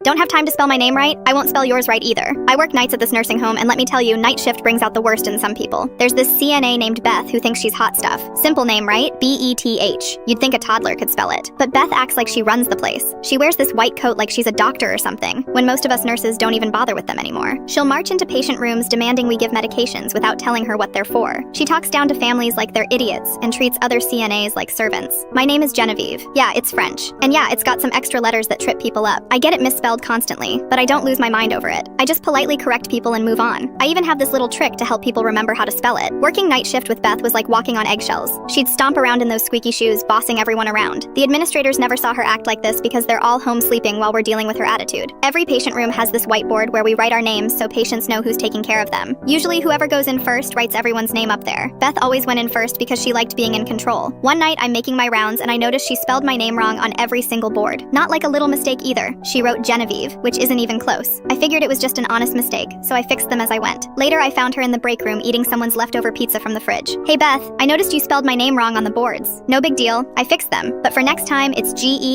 Don't have time to spell my name right? I won't spell yours right either. I work nights at this nursing home, and let me tell you, night shift brings out the worst in some people. There's this CNA named Beth who thinks she's hot stuff. Simple name, right? B-E-T-H. You'd think a toddler could spell it. But Beth acts like she runs the place. She wears this white coat like she's a doctor or something, when most of us nurses don't even bother with them anymore. She'll march into patient rooms demanding we give medications without telling her what they're for. She talks down to families like they're idiots and treats other CNAs like servants. My name is Genevieve. Yeah, it's French. And yeah, it's got some extra letters that trip people up. I get it misspelled constantly, but I don't lose my mind over it. I just politely correct people and move on. I even have this little trick to help people remember how to spell it. Working night shift with Beth was like walking on eggshells. She'd stomp around in those squeaky shoes, bossing everyone around. The administrators never saw her act like this because they're all home sleeping while we're dealing with her attitude. Every patient room has this whiteboard where we write our names so patients know who's taking care of them. Usually whoever goes in first writes everyone's name up there. Beth always went in first because she liked being in control. One night I'm making my rounds and I noticed she spelled my name wrong on every single board. Not like a little mistake either. She wrote Genevieve, which isn't even close. I figured it was just an honest mistake, so I fixed them as I went. Later, I found her in the break room eating someone's leftover pizza from the fridge. Hey Beth, I noticed you spelled my name wrong on the boards. No big deal, I fixed them. But for next time, it's Genevieve.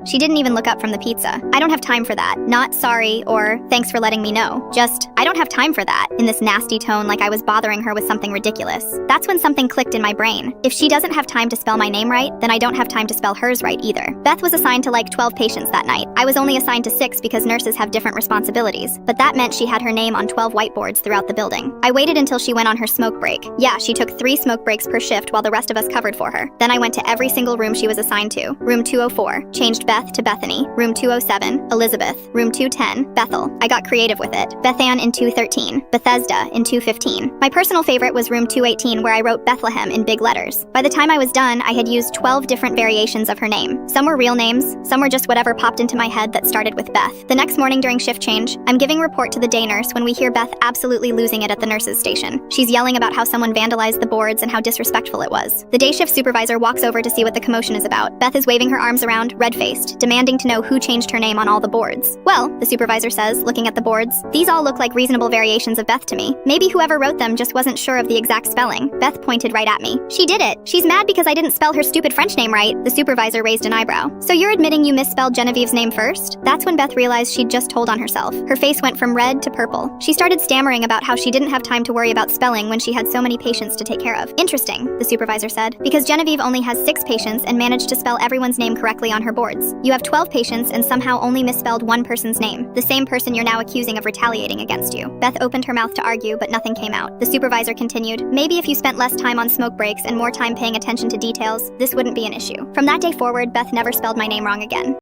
She didn't even look up from the pizza. I don't have time for that. Not sorry or thanks for letting me know. Just, I don't have time for that, in this nasty tone like I was bothering her with something ridiculous. That's when something clicked in my brain. If she doesn't have time to spell my name right, then I don't have time to spell hers right either. Beth was assigned to like 12 patients that night. I was only assigned to 6 because nurses have different responsibilities, but that meant she had her name on 12 whiteboards throughout the building. I waited until she went on her smoke break. Yeah, she took 3 smoke breaks per shift while the rest of us covered for her. Then I went to every single room she was assigned to. Room 204, changed Beth to Bethany. Room 207, Elizabeth. Room 210, Bethel. I got creative with it. Bethann in 213, Bethesda in 215. My personal favorite was room 218 where I wrote Bethlehem in big letters. By the time I was done, I had used 12 different variations of her name. Some were real names, some were just whatever popped into my head that started with Beth. The next morning during shift change, I'm giving report to the day nurse when we hear Beth absolutely losing it at the nurse's station. She's yelling about how someone vandalized the boards and how disrespectful it was. The day shift supervisor walks over to see what the commotion is about. Beth is waving her arms around, red-faced, demanding to know who changed her name on all the boards. Well, the supervisor says, looking at the boards, these all look like reasonable variations of Beth to me. Maybe whoever wrote them just wasn't sure of the exact spelling. Beth pointed right at me. She did it. She's mad because I didn't spell her stupid French name right. The supervisor raised an eyebrow. So you're admitting you misspelled Genevieve's name first? That's when Beth realized she'd just told on herself. Her face went from red to purple. She started stammering about how she didn't have time to worry about spelling when she had so many patients to take care of. Interesting, the supervisor said, because Genevieve only has 6 patients and managed to spell everyone's name correctly on her boards. You have 12 patients and somehow only misspelled one person's name, the same person you're now accusing of retaliating against you. Beth opened her mouth to argue, but nothing came out. The supervisor continued, maybe if you spent less time on smoke breaks and more time paying attention to details, this wouldn't be an issue. From that day forward, Beth never spelled my name wrong again.